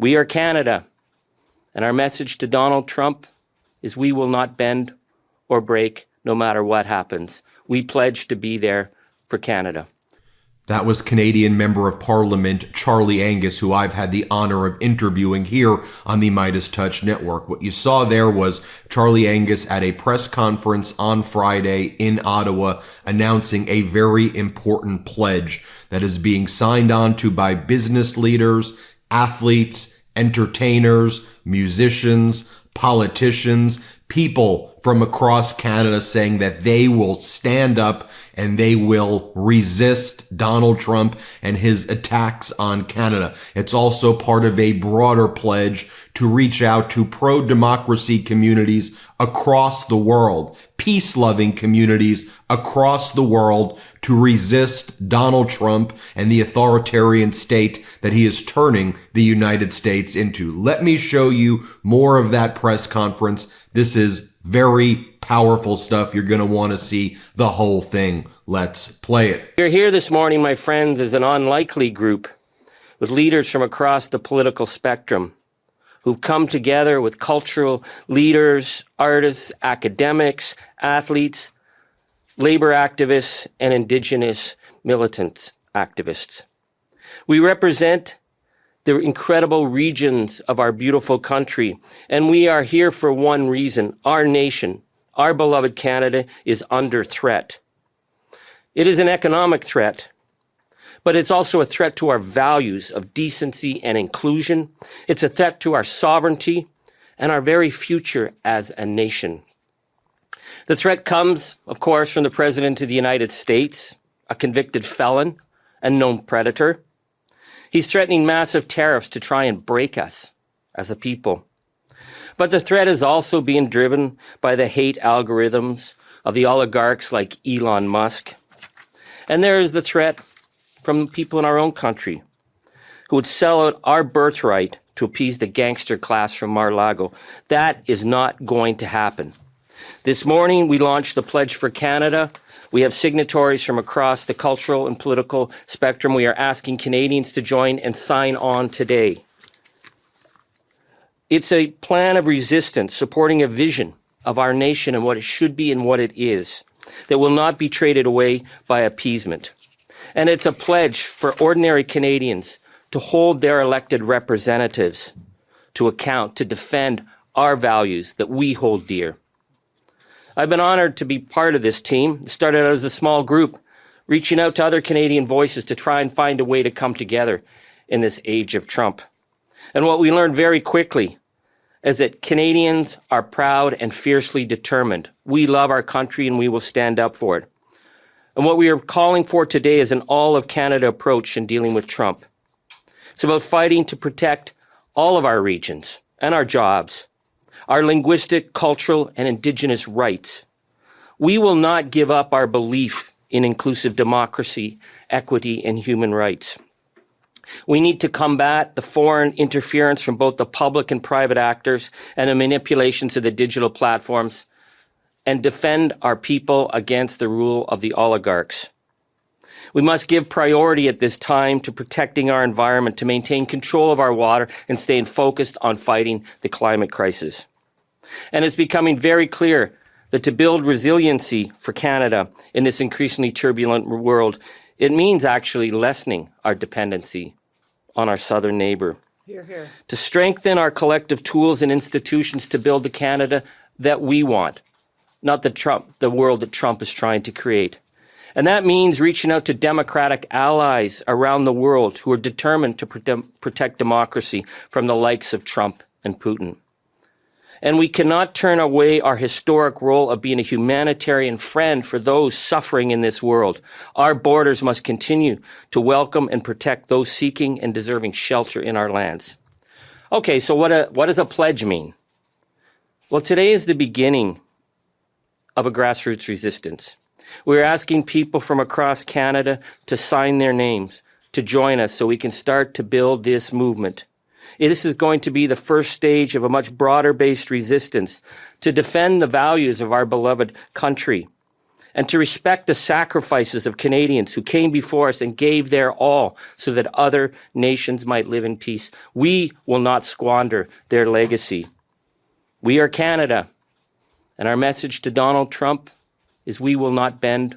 We are Canada, and our message to Donald Trump is we will not bend or break no matter what happens. We pledge to be there for Canada. That was Canadian Member of Parliament Charlie Angus, who I've had the honor of interviewing here on the MeidasTouch Network. What you saw there was Charlie Angus at a press conference on Friday in Ottawa announcing a very important pledge that is being signed on to by business leaders, athletes, entertainers, musicians, politicians, people from across Canada saying that they will stand up and they will resist Donald Trump and his attacks on Canada. It's also part of a broader pledge to reach out to pro-democracy communities across the world, peace-loving communities across the world, to resist Donald Trump and the authoritarian state that he is turning the United States into. Let me show you more of that press conference. This is very powerful stuff. You're going to want to see the whole thing. Let's play it. We're here this morning, my friends, as an unlikely group with leaders from across the political spectrum who've come together with cultural leaders, artists, academics, athletes, labor activists, and Indigenous militant activists. We represent the incredible regions of our beautiful country, and we are here for one reason. Our nation, our beloved Canada, is under threat. It is an economic threat, but it's also a threat to our values of decency and inclusion. It's a threat to our sovereignty and our very future as a nation. The threat comes, of course, from the President of the United States, a convicted felon and known predator. He's threatening massive tariffs to try and break us as a people. But the threat is also being driven by the hate algorithms of the oligarchs like Elon Musk. And there is the threat from people in our own country who would sell out our birthright to appease the gangster class from Mar-a-Lago. That is not going to happen. This morning, we launched the Pledge for Canada. We have signatories from across the cultural and political spectrum. We are asking Canadians to join and sign on today. It's a plan of resistance supporting a vision of our nation and what it should be and what it is that will not be traded away by appeasement. And it's a pledge for ordinary Canadians to hold their elected representatives to account, to defend our values that we hold dear. I've been honored to be part of this team. It started out as a small group, reaching out to other Canadian voices to try and find a way to come together in this age of Trump. And what we learned very quickly is that Canadians are proud and fiercely determined. We love our country and we will stand up for it. And what we are calling for today is an all-of-Canada approach in dealing with Trump. It's about fighting to protect all of our regions and our jobs, our linguistic, cultural, and Indigenous rights. We will not give up our belief in inclusive democracy, equity, and human rights. We need to combat the foreign interference from both the public and private actors and the manipulations of the digital platforms, and defend our people against the rule of the oligarchs. We must give priority at this time to protecting our environment, to maintain control of our water, and staying focused on fighting the climate crisis. And it's becoming very clear that to build resiliency for Canada in this increasingly turbulent world, it means actually lessening our dependency on our southern neighbor. Hear, hear. To strengthen our collective tools and institutions to build the Canada that we want, not the world that Trump is trying to create. And that means reaching out to democratic allies around the world who are determined to protect democracy from the likes of Trump and Putin. And we cannot turn away our historic role of being a humanitarian friend for those suffering in this world. Our borders must continue to welcome and protect those seeking and deserving shelter in our lands. Okay, so what does a pledge mean? Well, today is the beginning of a grassroots resistance. We're asking people from across Canada to sign their names, to join us so we can start to build this movement. This is going to be the first stage of a much broader-based resistance to defend the values of our beloved country and to respect the sacrifices of Canadians who came before us and gave their all so that other nations might live in peace. We will not squander their legacy. We are Canada, and our message to Donald Trump is we will not bend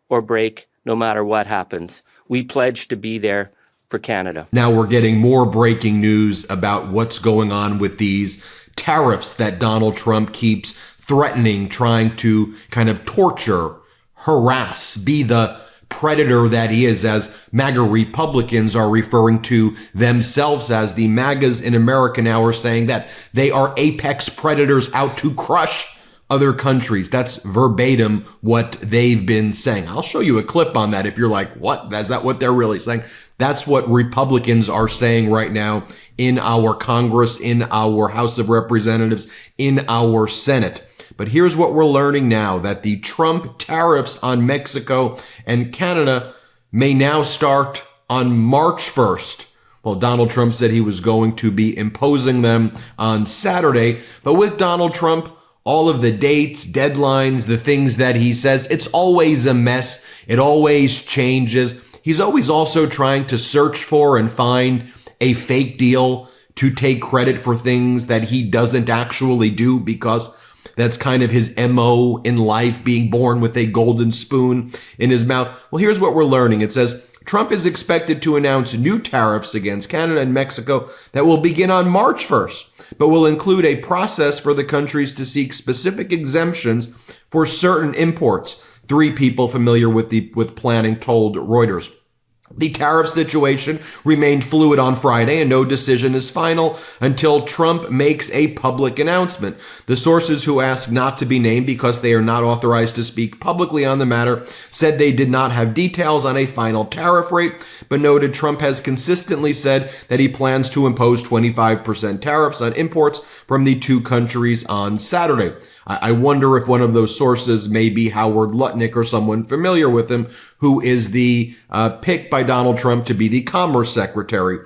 or break no matter what happens. We pledge to be there for Canada. Now we're getting more breaking news about what's going on with these tariffs that Donald Trump keeps threatening, trying to kind of torture, harass, be the predator that he is, as MAGA Republicans are referring to themselves as. The MAGAs in America now are saying that they are apex predators out to crush other countries. That's verbatim what they've been saying. I'll show you a clip on that if you're like, what? Is that what they're really saying? That's what Republicans are saying right now in our Congress, in our House of Representatives, in our Senate. But here's what we're learning now, that the Trump tariffs on Mexico and Canada may now start on March 1st. Well, Donald Trump said he was going to be imposing them on Saturday. But with Donald Trump, all of the dates, deadlines, the things that he says, it's always a mess. It always changes. He's always also trying to search for and find a fake deal to take credit for things that he doesn't actually do, because that's kind of his MO in life, being born with a golden spoon in his mouth. Well, here's what we're learning. It says Trump is expected to announce new tariffs against Canada and Mexico that will begin on March 1st, but will include a process for the countries to seek specific exemptions for certain imports. 3 people familiar with planning told Reuters. The tariff situation remained fluid on Friday, and no decision is final until Trump makes a public announcement. The sources who asked not to be named because they are not authorized to speak publicly on the matter said they did not have details on a final tariff rate, but noted Trump has consistently said that he plans to impose 25% tariffs on imports from the 2 countries on Saturday. I wonder if one of those sources may be Howard Lutnick or someone familiar with him, who is the pick by Donald Trump to be the Commerce Secretary.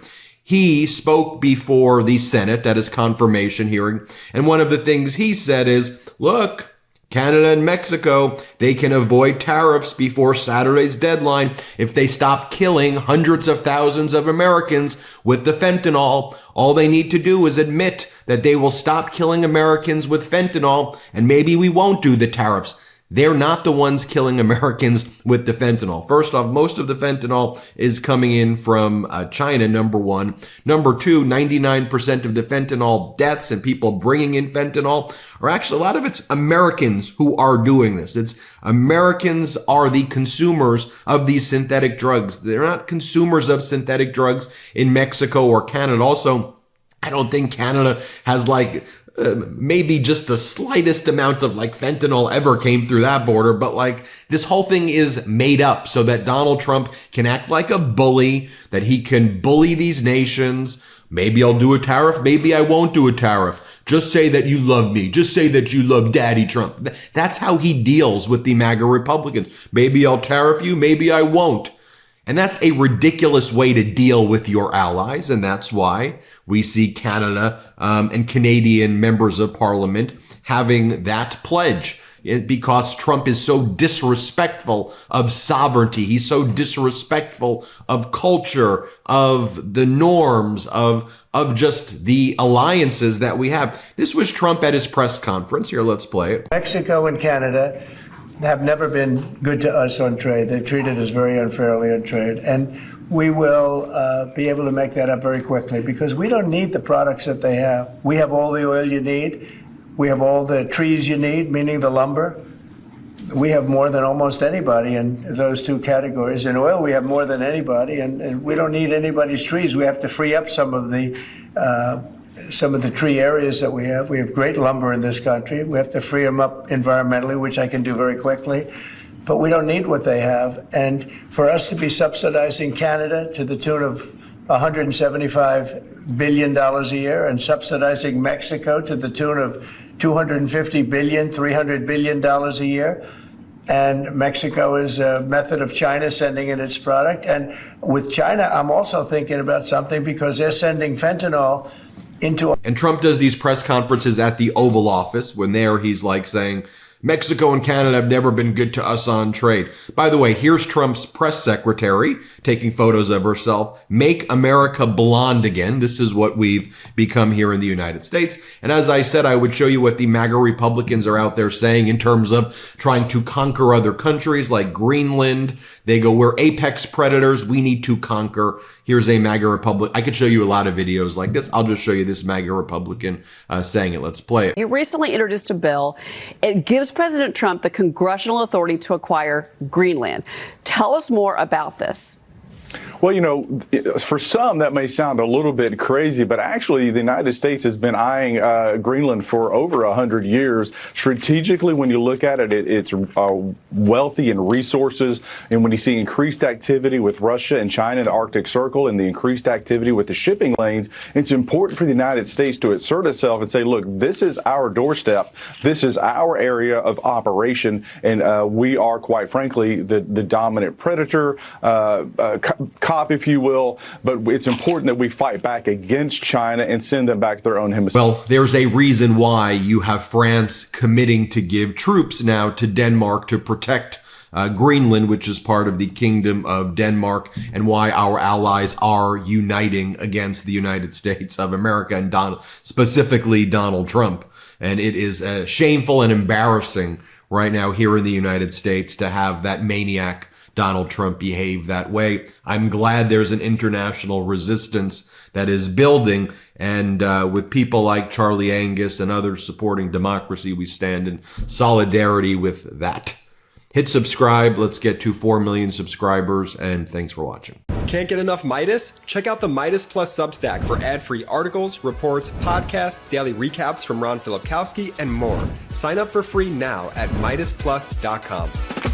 He spoke before the Senate at his confirmation hearing, and one of the things he said is, look, Canada and Mexico, they can avoid tariffs before Saturday's deadline if they stop killing hundreds of thousands of Americans with the fentanyl. All they need to do is admit that they will stop killing Americans with fentanyl, and maybe we won't do the tariffs. They're not the ones killing Americans with the fentanyl. First off, most of the fentanyl is coming in from China, number one. Number two, 99% of the fentanyl deaths and people bringing in fentanyl are actually, a lot of it's Americans who are doing this. It's Americans are the consumers of these synthetic drugs. They're not consumers of synthetic drugs in Mexico or Canada. Also, I don't think Canada has maybe just the slightest amount of fentanyl ever came through that border, but this whole thing is made up so that Donald Trump can act like a bully, that he can bully these nations. Maybe I'll do a tariff, maybe I won't do a tariff. Just say that you love me. Just say that you love Daddy Trump. That's how he deals with the MAGA Republicans. Maybe I'll tariff you, maybe I won't. And that's a ridiculous way to deal with your allies, and that's why we see Canada and Canadian members of parliament having that pledge, because Trump is so disrespectful of sovereignty. He's so disrespectful of culture, of the norms, of just the alliances that we have. This was Trump at his press conference. Here, let's play it. Mexico and Canada have never been good to us on trade. They've treated us very unfairly on trade. And we will be able to make that up very quickly, because we don't need the products that they have. We have all the oil you need. We have all the trees you need, meaning the lumber. We have more than almost anybody in those 2 categories. In oil, we have more than anybody, and we don't need anybody's trees. We have to free up some of the tree areas that we have. We have great lumber in this country. We have to free them up environmentally, which I can do very quickly. But we don't need what they have. And for us to be subsidizing Canada to the tune of $175 billion a year and subsidizing Mexico to the tune of $250 billion, $300 billion a year, and Mexico is a method of China sending in its product. And with China, I'm also thinking about something, because they're sending fentanyl into... And Trump does these press conferences at the Oval Office, when there he's saying, Mexico and Canada have never been good to us on trade. By the way, here's Trump's press secretary taking photos of herself. Make America blonde again. This is what we've become here in the United States. And as I said, I would show you what the MAGA Republicans are out there saying in terms of trying to conquer other countries like Greenland. They go, we're apex predators. We need to conquer. Here's a MAGA Republican. I could show you a lot of videos like this. I'll just show you this MAGA Republican saying it. Let's play it. You recently introduced a bill. It gives President Trump the congressional authority to acquire Greenland. Tell us more about this. Well, you know, for some that may sound a little bit crazy, but actually the United States has been eyeing Greenland for over 100 years. Strategically, when you look at it, it's wealthy in resources. And when you see increased activity with Russia and China in the Arctic Circle and the increased activity with the shipping lanes, it's important for the United States to assert itself and say, look, this is our doorstep. This is our area of operation. And we are, quite frankly, the dominant predator, cop, if you will, but it's important that we fight back against China and send them back to their own hemisphere. Well, there's a reason why you have France committing to give troops now to Denmark to protect Greenland, which is part of the Kingdom of Denmark, and why our allies are uniting against the United States of America and specifically Donald Trump. And it is shameful and embarrassing right now here in the United States to have that maniac Donald Trump behave that way. I'm glad there's an international resistance that is building, and with people like Charlie Angus and others supporting democracy, we stand in solidarity with that. Hit subscribe. Let's get to 4 million subscribers, and thanks for watching. Can't get enough Meidas? Check out the Meidas Plus Substack for ad-free articles, reports, podcasts, daily recaps from Ron Filipkowski, and more. Sign up for free now at MeidasPlus.com.